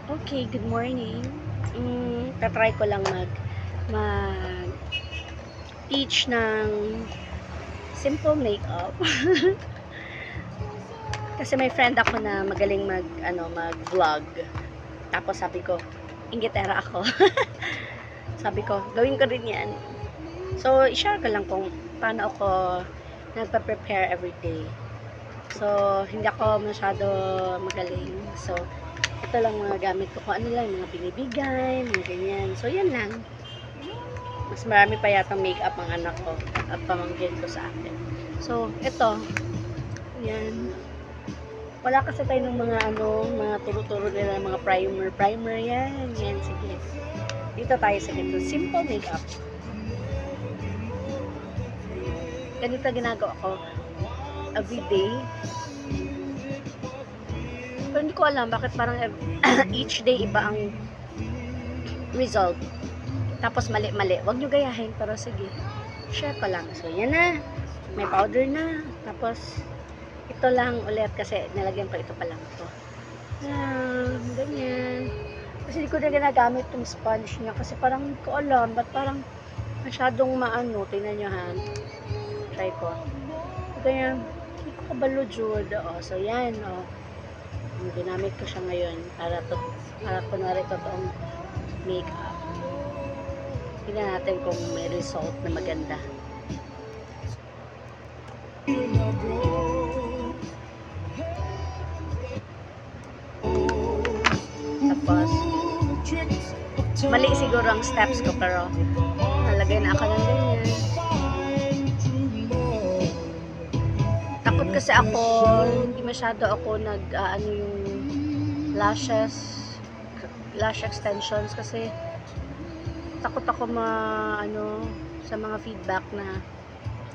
Okay, good morning. Tatry ko lang mag-teach ng simple makeup. Kasi may friend ako na magaling mag-vlog. Tapos sabi ko, inggitera ako. Sabi ko, gawin ko rin 'yan. So, i-share ko lang kung paano ako nagpa-prepare everyday. So, hindi ako masyado magaling. So, ito lang mga gamit ko. Kung ano lang, mga binibigay, mga ganyan. So, yan lang. Mas marami pa yata makeup ang anak ko at pamangkin ko sa akin. So, ito. Yan. Wala kasi tayo ng mga turo-turo nila, mga primer. Primer yan. Yan, sige. Dito tayo sa ganito. Simple makeup. Ganito ginagawa ko everyday. Pero hindi ko alam bakit parang each day iba ang result. Tapos mali-mali. Huwag nyo gayahin, pero sige. Share ko lang. So, yan na. May powder na. Tapos, ito lang ulit kasi nilagyan ko ito pa lang ito. Yan. Ganyan. Kasi hindi ko na ginagamit yung sponge niya kasi parang hindi ko alam. Ba't parang masyadong maano. Tingnan nyo ha. Try ko. Ganyan. Hindi ko kabalo, Jud. So, yan. Ginamit ko siya ngayon para kunwari totoong makeup. Tingnan natin kung may result na maganda. Tapos, mali siguro ang steps ko pero nalagay na ako ng ganyan. Takot kasi ako, hindi masyado ako yung lash extensions kasi takot ako sa mga feedback na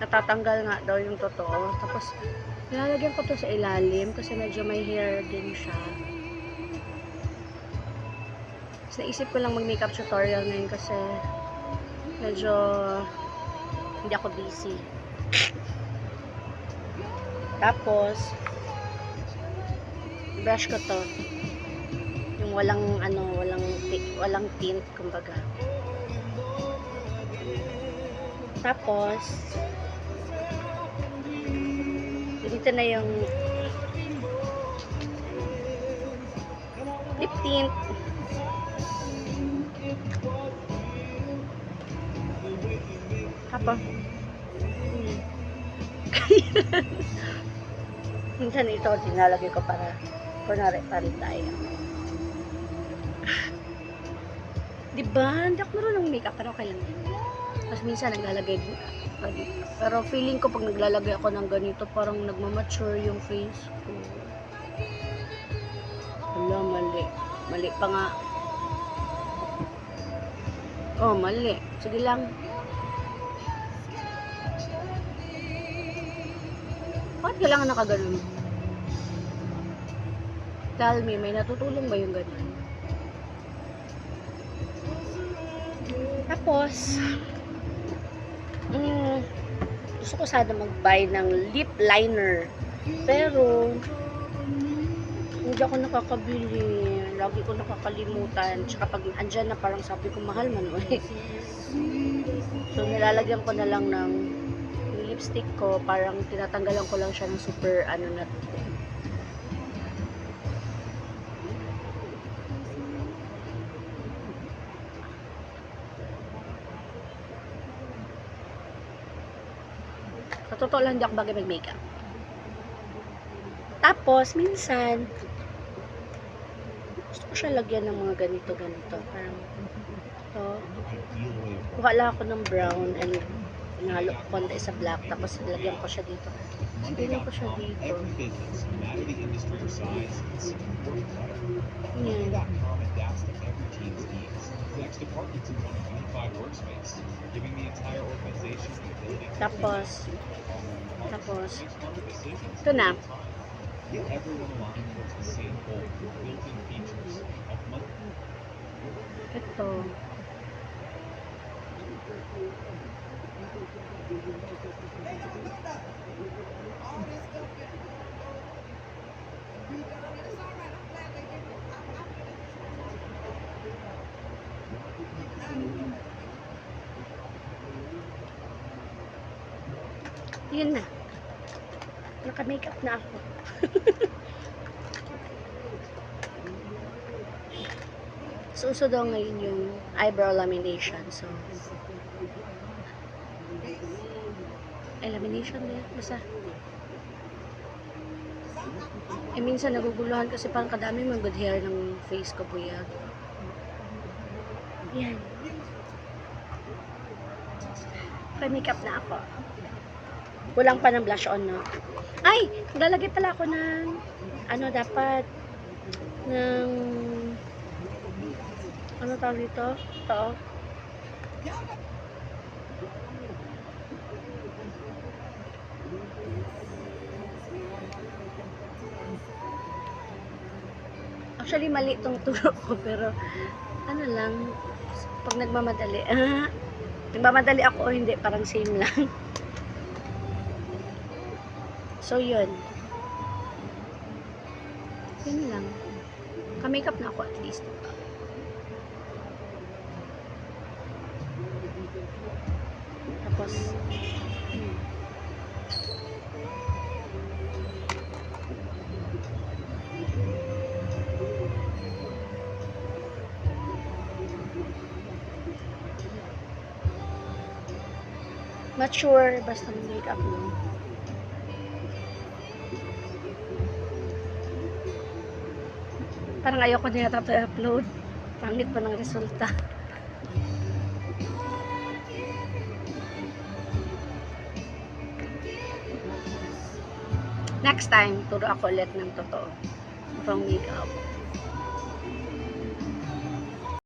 natatanggal nga daw yung totoo. Tapos, nilalagyan ko to sa ilalim kasi medyo may hair din siya. Tapos, naisip ko lang mag-makeup tutorial ngayon kasi medyo hindi ako busy. Tapos, brush ko to. Yung walang tint, kumbaga. Tapos, dito na yung lip tint. Tapos, minsan ito, dinalagay ko para kunwari parin tayo. Diba? Hindi ako marunong makeup, pero okay lang yun. Tapos minsan naglalagay din ako dito. Pero feeling ko pag naglalagay ako ng ganito, parang nagmamature yung face ko. Wala, mali. Mali pa nga. Oh, mali. Sige lang. Bakit kailangan nakaganon? Tell me, may natutulong ba yung ganun? Tapos, gusto ko sana mag-buy ng lip liner. Pero, hindi ako nakakabili. Lagi ko nakakalimutan. Tsaka pag andyan na, parang sabi ko, mahal man. So, nilalagyan ko na lang ng lipstick ko. Parang tinatanggalan ko lang siya ng super, na sa totoo lang, hindi ako bagay mag-makeup. Tapos, minsan, gusto ko siya lagyan ng mga ganito. Parang, ito. Kuha lang ako ng brown and nalo ko konti sa black. Tapos, lagyan ko siya dito. Lagyan ko siya dito. Yan. Tapos, ito na. Ito. Yun na. Naka-makeup na ako. So, uso daw ngayon yung eyebrow lamination. So, lamination din. Basta. Minsan naguguluhan kasi parang kadami mga good hair ng face ko po yan. Yan. Makeup na ako. Kulang pa ng blush on, no? Ay! Lalagay pala ako ng ano dapat ng ano tawag dito? Ito. Actually, mali itong turo ko, pero ano lang, pag nagmamadali, nagmamadali ako o hindi, parang same lang. So, yun. Yun lang. Ka-makeup na ako at least. Tapos, mature, basta ng makeup mo. Parang ayoko na yata ito i-upload. Pangit pa ng resulta. Next time, turo ako ulit ng totoo. From makeup.